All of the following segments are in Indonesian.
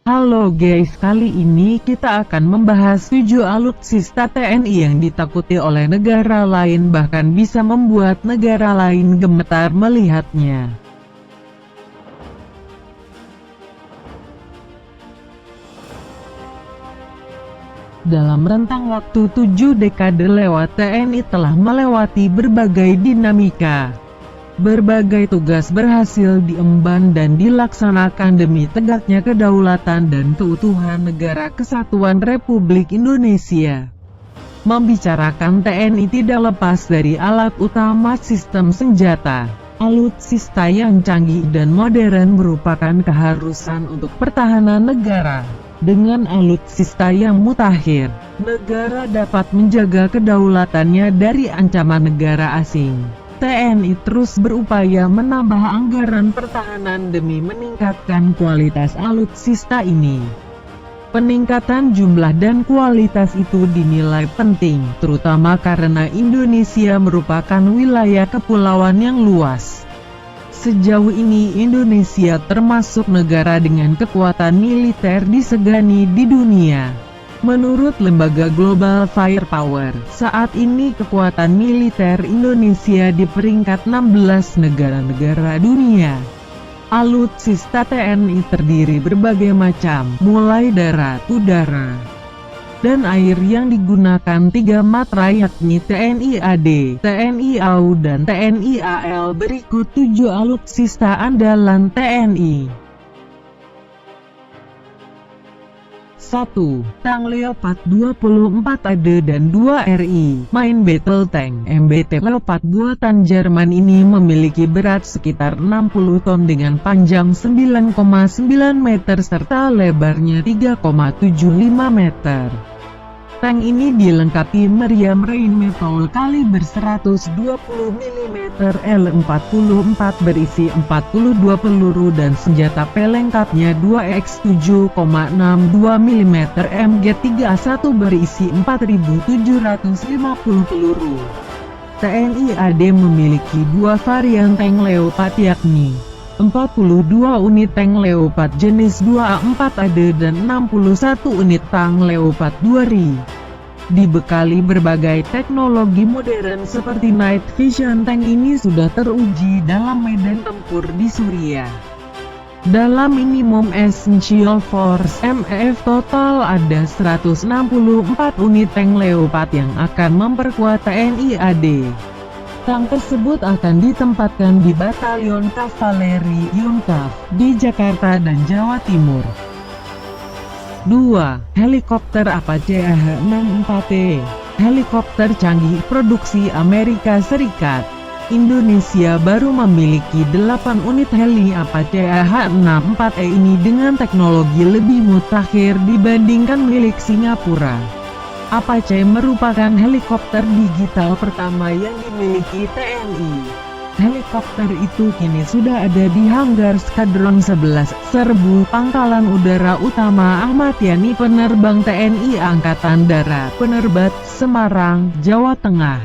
Halo guys, kali ini kita akan membahas 7 alutsista TNI yang ditakuti oleh negara lain, bahkan bisa membuat negara lain gemetar melihatnya. Dalam rentang waktu 7 dekade lewat, TNI telah melewati berbagai dinamika. Berbagai tugas berhasil diemban dan dilaksanakan demi tegaknya kedaulatan dan keutuhan Negara Kesatuan Republik Indonesia. Membicarakan TNI tidak lepas dari alat utama sistem senjata. Alutsista yang canggih dan modern merupakan keharusan untuk pertahanan negara. Dengan alutsista yang mutakhir, negara dapat menjaga kedaulatannya dari ancaman negara asing. TNI terus berupaya menambah anggaran pertahanan demi meningkatkan kualitas alutsista ini. Peningkatan jumlah dan kualitas itu dinilai penting, terutama karena Indonesia merupakan wilayah kepulauan yang luas. Sejauh ini Indonesia termasuk negara dengan kekuatan militer disegani di dunia. Menurut lembaga Global Firepower, saat ini kekuatan militer Indonesia di peringkat 16 negara-negara dunia. Alutsista TNI terdiri berbagai macam, mulai darat, udara, dan air yang digunakan 3 matra yakni TNI AD, TNI AU, dan TNI AL. Berikut 7 alutsista andalan TNI. 1. Tank Leopard 24 AD dan 2 RI, Main Battle Tank, MBT. Leopard buatan Jerman ini memiliki berat sekitar 60 ton dengan panjang 9,9 meter serta lebarnya 3,75 meter. Tank ini dilengkapi meriam Rheinmetall kaliber 120 mm L44 berisi 42 peluru dan senjata pelengkapnya 2x7,62 mm MG31 berisi 4.750 peluru. TNI AD memiliki 2 varian tank Leopard yakni 42 unit tank Leopard jenis 2A4 AD dan 61 unit tank Leopard 2RI. Dibekali berbagai teknologi modern seperti night vision, tank ini sudah teruji dalam medan tempur di Suriah. Dalam Minimum Essential Force (MEF) total ada 164 unit tank Leopard yang akan memperkuat TNI AD. Tank tersebut akan ditempatkan di Batalion Kavaleri Yonkav di Jakarta dan Jawa Timur. 2. Helikopter Apache AH-64T. Helikopter canggih produksi Amerika Serikat. Indonesia baru memiliki 8 unit heli Apache AH-64E ini dengan teknologi lebih mutakhir dibandingkan milik Singapura. Apache merupakan helikopter digital pertama yang dimiliki TNI. Helikopter itu kini sudah ada di hanggar Skadron 11, Serbu, Pangkalan Udara Utama Ahmad Yani Penerbang TNI Angkatan Darat, Penerbat, Semarang, Jawa Tengah.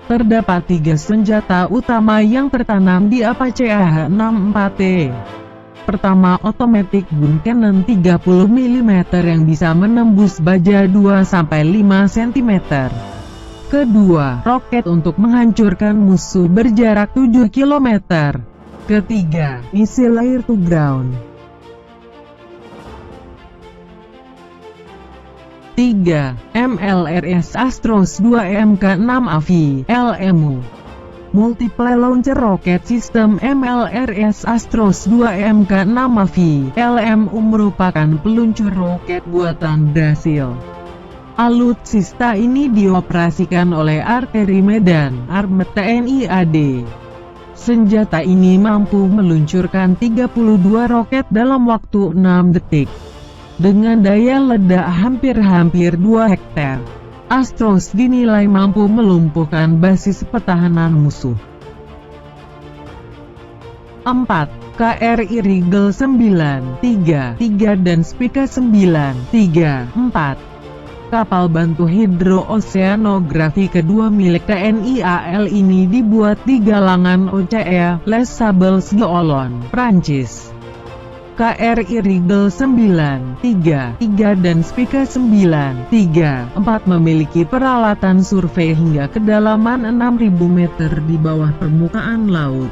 Terdapat 3 senjata utama yang tertanam di Apache AH-64T. Pertama, Automatic Gun Cannon 30 mm yang bisa menembus baja 2-5 cm. Kedua, roket untuk menghancurkan musuh berjarak 7 km. Ketiga, misil air to ground. 3. MLRS Astros 2 Mk6 AV, LMU. Multiple Launcher Rocket System MLRS Astros 2 Mk6 AV, LMU merupakan peluncur roket buatan Brasil. Alutsista ini dioperasikan oleh Arteri Medan, Armet TNI AD. Senjata ini mampu meluncurkan 32 roket dalam waktu 6 detik. Dengan daya ledak hampir 2 hektar. Astros dinilai mampu melumpuhkan basis pertahanan musuh. 4. KRI Rigel 933 dan Spica 934. Kapal bantu hidrooceanografi kedua milik TNI AL ini dibuat di galangan OCE, Les Sables d'Olonne, Prancis. KRI Rigel 933 dan Spica 934 memiliki peralatan survei hingga kedalaman 6.000 meter di bawah permukaan laut.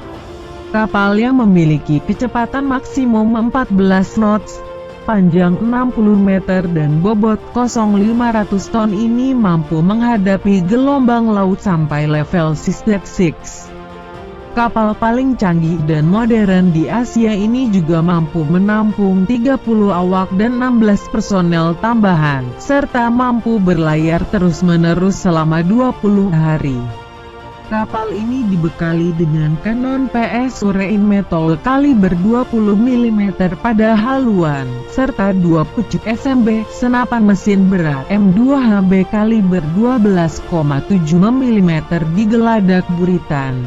Kapal yang memiliki kecepatan maksimum 14 knots, panjang 60 meter dan bobot 0,500 ton ini mampu menghadapi gelombang laut sampai level Sea 6. Kapal paling canggih dan modern di Asia ini juga mampu menampung 30 awak dan 16 personel tambahan, serta mampu berlayar terus-menerus selama 20 hari. Kapal ini dibekali dengan kanon PSU Rheinmetall kaliber 20 mm pada haluan, serta 2 pucuk SMB, senapan mesin berat M2HB kaliber 12,7 mm di geladak buritan.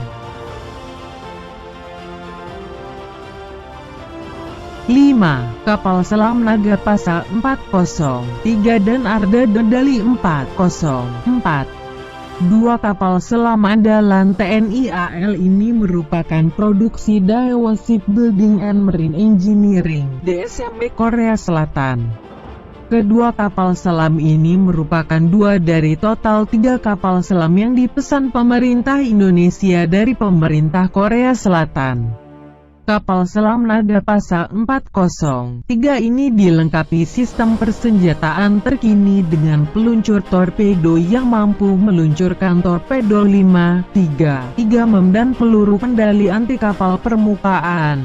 5. Kapal selam Nagapasa 403 dan Arda Dedali 404. Dua kapal selam andalan TNI AL ini merupakan produksi Daewoo Shipbuilding and Marine Engineering (DSME) Korea Selatan. Kedua kapal selam ini merupakan dua dari total 3 kapal selam yang dipesan pemerintah Indonesia dari pemerintah Korea Selatan. Kapal selam Nagapasa 403 ini dilengkapi sistem persenjataan terkini dengan peluncur torpedo yang mampu meluncurkan torpedo 533 mm dan peluru kendali anti kapal permukaan,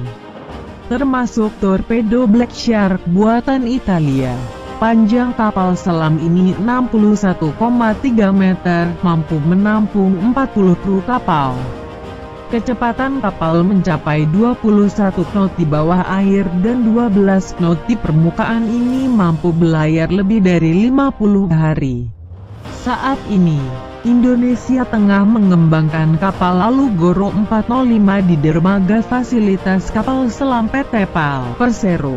termasuk torpedo Black Shark buatan Italia. Panjang kapal selam ini 61,3 meter, mampu menampung 40 kru kapal. Kecepatan kapal mencapai 21 knot di bawah air dan 12 knot di permukaan. Ini mampu berlayar lebih dari 50 hari. Saat ini, Indonesia tengah mengembangkan kapal Alugoro 405 di dermaga fasilitas kapal selam PT PAL Persero,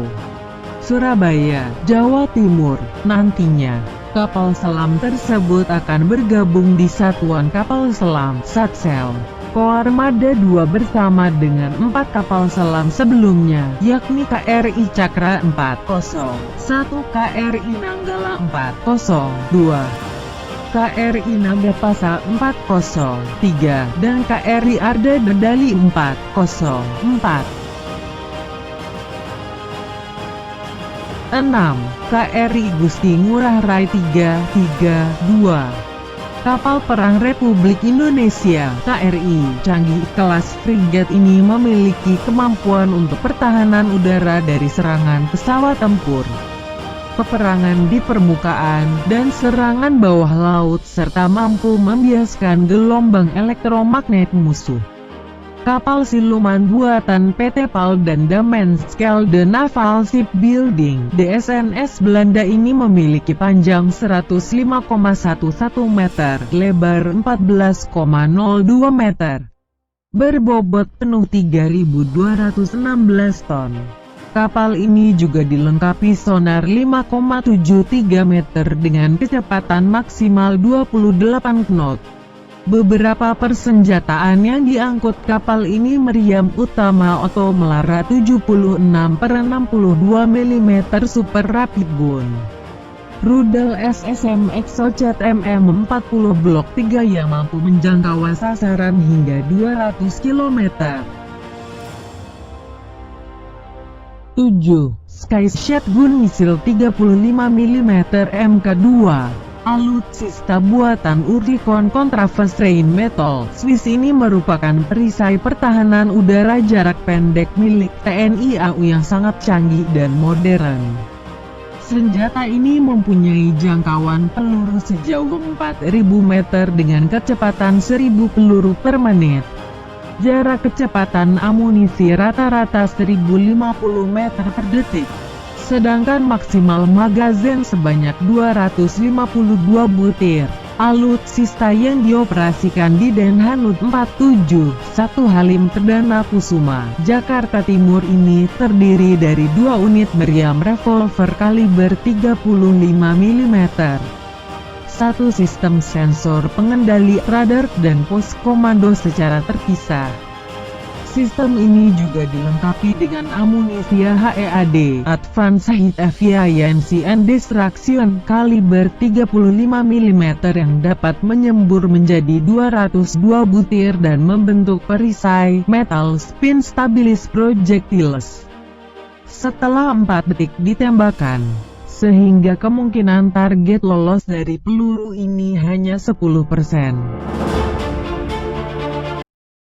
Surabaya, Jawa Timur. Nantinya, kapal selam tersebut akan bergabung di Satuan Kapal Selam Satsel Koarmada 2 bersama dengan 4 kapal selam sebelumnya, yakni KRI Cakra 401, KRI Nanggala 402, KRI Nagapasa 403, dan KRI Arda Dedali 404. 6. KRI Gusti Ngurah Rai 332. Kapal Perang Republik Indonesia (KRI) canggih kelas frigat ini memiliki kemampuan untuk pertahanan udara dari serangan pesawat tempur, peperangan di permukaan, dan serangan bawah laut, serta mampu membiaskan gelombang elektromagnet musuh. Kapal siluman buatan PT PAL dan Dammenskel-De Naval Shipbuilding (DSNS) Belanda ini memiliki panjang 105,11 meter, lebar 14,02 meter, berbobot penuh 3.216 ton. Kapal ini juga dilengkapi sonar 5,73 meter dengan kecepatan maksimal 28 knot. Beberapa persenjataan yang diangkut kapal ini meriam utama Otto Melara 76/62 mm Super Rapid Gun, rudal SSM Exocet MM40 Blok 3 yang mampu menjangkau sasaran hingga 200 km. 7. Skyshot Gun Misil 35 mm Mk2. Alutsista buatan Oerlikon Contrafes Rheinmetall Swiss ini merupakan perisai pertahanan udara jarak pendek milik TNI AU yang sangat canggih dan modern. Senjata ini mempunyai jangkauan peluru sejauh 4.000 meter dengan kecepatan 1.000 peluru per menit. Jarak kecepatan amunisi rata-rata 1.050 meter per detik. Sedangkan maksimal magazin sebanyak 252 butir. Alutsista yang dioperasikan di Denhanut 471 Halim Perdana Kusuma, Jakarta Timur ini terdiri dari 2 unit meriam revolver kaliber 35 mm, 1 sistem sensor pengendali radar dan pos komando secara terpisah, Sistem ini juga dilengkapi dengan amunisi HEAD Advanced Hit Efficiency and Destruction kaliber 35 mm yang dapat menyembur menjadi 202 butir dan membentuk perisai metal spin stabilis projectiles setelah 4 detik ditembakkan, sehingga kemungkinan target lolos dari peluru ini hanya 10%.